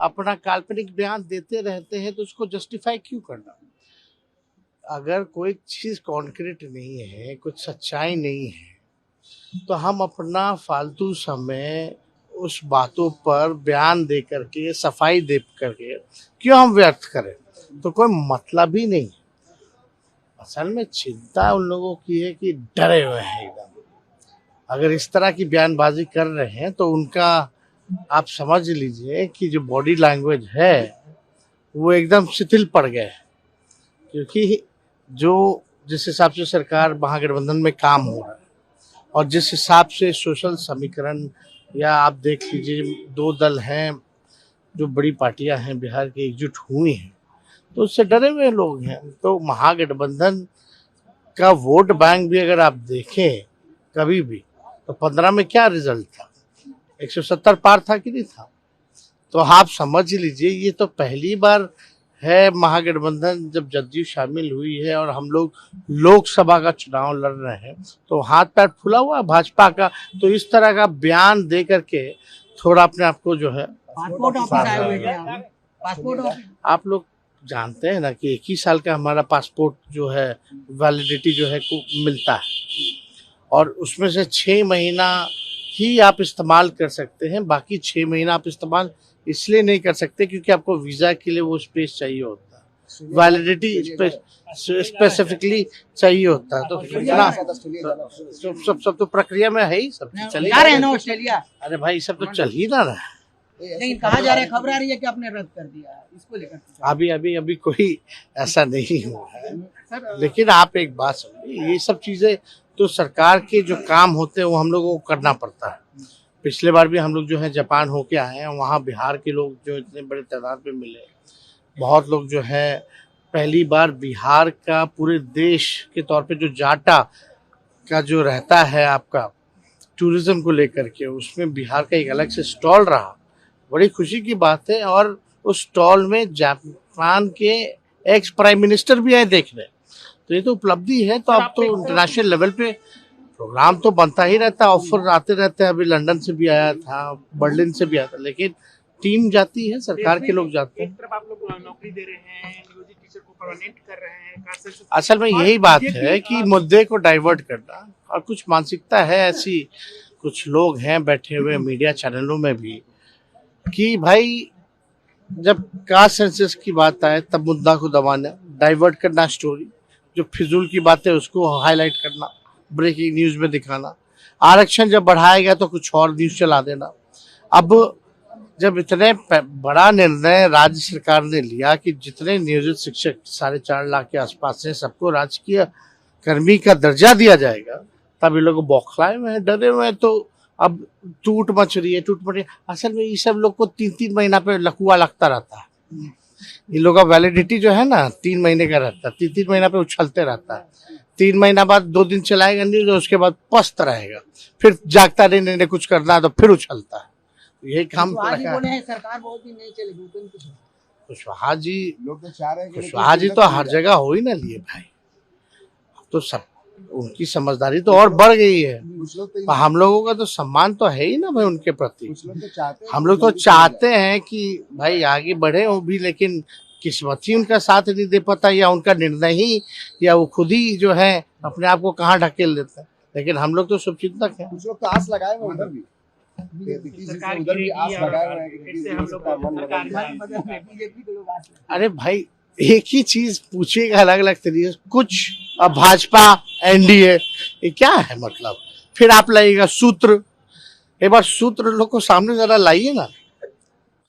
अपना काल्पनिक बयान देते रहते हैं तो उसको जस्टिफाई क्यों करना। अगर कोई चीज कॉन्क्रीट नहीं है, कुछ सच्चाई नहीं है, तो हम अपना फालतू समय उस बातों पर बयान दे करके, सफाई दे करके क्यों हम व्यर्थ करें। तो कोई मतलब ही नहीं। असल में चिंता उन लोगों की है कि डरे हुए हैं एकदम। अगर इस तरह की बयानबाजी कर रहे हैं तो उनका आप समझ लीजिए कि जो बॉडी लैंग्वेज है वो एकदम शिथिल पड़ गया है। क्योंकि जो जिस हिसाब से सरकार महागठबंधन में काम हो रहा है और जिस हिसाब से सोशल समीकरण, या आप देख लीजिए 2 दल हैं जो बड़ी पार्टियां हैं बिहार की एकजुट हुई हैं, तो उससे डरे हुए लोग हैं। तो महागठबंधन का वोट बैंक भी अगर आप देखें कभी भी, तो 15 में क्या रिजल्ट था, 170 पार था कि नहीं था। तो आप समझ लीजिए ये तो पहली बार है महागठबंधन जब जदयू शामिल हुई है और हम लोग लोकसभा का चुनाव लड़ रहे हैं, तो हाथ पैर फुला हुआ भाजपा का। तो इस तरह का बयान दे करके थोड़ा अपने आप को जो है, पासपोर्ट ऑफिस आए हुए थे आप। पासपोर्ट ऑफिस आप लोग जानते हैं ना कि 1 ही साल का हमारा पासपोर्ट जो है वैलिडिटी जो है को मिलता है और उसमें से 6 महीना ही आप इस्तेमाल कर सकते हैं। बाकी 6 महीना आप इस्तेमाल इसलिए नहीं कर सकते क्योंकि आपको वीजा के लिए वो स्पेस चाहिए होता है, वैलिडिटी स्पेसिफिकली चाहिए होता है। तो इतना सब तो प्रक्रिया में है ही, सब चल जा रहे हैं ना ऑस्ट्रेलिया। अरे भाई सब तो चल ही ना रहा है। लेकिन कहा जा रहा है, खबर आ रही है कि आपने रद्द कर दिया, इसको लेकर अभी कोई ऐसा नहीं हुआ है। सर। लेकिन आप एक बात समझिए, ये सब चीजें तो सरकार के जो काम होते हैं वो हम लोगों को करना पड़ता है। पिछले बार भी हम लोग जो है जापान होके आए हैं, वहाँ बिहार के लोग जो इतने बड़े तादाद में मिले, बहुत लोग जो है पहली बार बिहार का पूरे देश के तौर पे जो जाटा का जो रहता है आपका टूरिज्म को लेकर के, उसमें बिहार का एक अलग से स्टॉल रहा, बड़ी खुशी की बात है। और उस स्टॉल में जापान के एक्स प्राइम मिनिस्टर भी आए देखने, तो ये तो उपलब्धि है। तो अब तो इंटरनेशनल लेवल पे प्रोग्राम तो बनता ही रहता है, ऑफर आते रहते हैं। अभी लंदन से भी आया था, बर्लिन से भी आया था, लेकिन टीम जाती है, सरकार के लोग जाते हैं। एक तरफ आप लोग नौकरी दे रहे हैं, नियोजित टीचर को परमानेंट कर रहे हैं। असल में यही बात है कि मुद्दे को डाइवर्ट करना, और कुछ मानसिकता है ऐसी, कुछ लोग हैं बैठे हुए मीडिया चैनलों में भी कि भाई जब कास्ट सेंसस की बात आए तब मुद्दा को दबाना, डाइवर्ट करना स्टोरी, जो फिजूल की बातें उसको हाईलाइट करना, ब्रेकिंग न्यूज में दिखाना। आरक्षण जब बढ़ाया गया तो कुछ और न्यूज चला देना। अब जब इतने बड़ा निर्णय राज्य सरकार ने लिया कि जितने नियोजित शिक्षक 4.5 लाख के आसपास हैं सबको राजकीय कर्मी का दर्जा दिया जाएगा, तब ये लोग बौखलाए हुए हैं, डरे हुए हैं। तो अब टूट मच रही है। असल में ये सब लोग को 3-3 महीना पे लकुआ लगता रहता है। इन लोगों का वैलिडिटी जो है ना 3 महीने का रहता है, 3-3 महीना पे उछलते रहता है। 3 महीना बाद 2 दिन चलाएगा न्यूज, उसके बाद पस्त रहेगा, फिर जागता नहीं कुछ करना है तो फिर उछलता है। यही काम सरकार बहुत दिन नहीं चलेगी। कुशवाहा जी, लोग तो चाह रहे हैं, कुशवाहा जी तो हर जगह हो ही ना लिए भाई। तो सब उनकी समझदारी तो और बढ़ गई है, पर हम लोगों का तो सम्मान तो है ही ना भाई उनके प्रति। हम लोग तो चाहते हैं कि भाई आगे बढ़े वो भी, लेकिन किस्मत ही उनका साथ नहीं दे पाता, या उनका निर्णय ही, या वो खुद ही जो है अपने आप को कहाँ ढकेल देता है। लेकिन हम लोग तो शुभचिंतक हैं। कुछ लोग तो आस लगाए हुए उधर भी, उधर भी आस लगाए हुए हैं। अरे भाई एक ही चीज पूछिएगा अलग अलग तरीके से, कुछ अब भाजपा एनडीए ये क्या है मतलब। फिर आप लाइएगा सूत्र, एक बार सूत्र लोग को सामने जरा लाइए ना।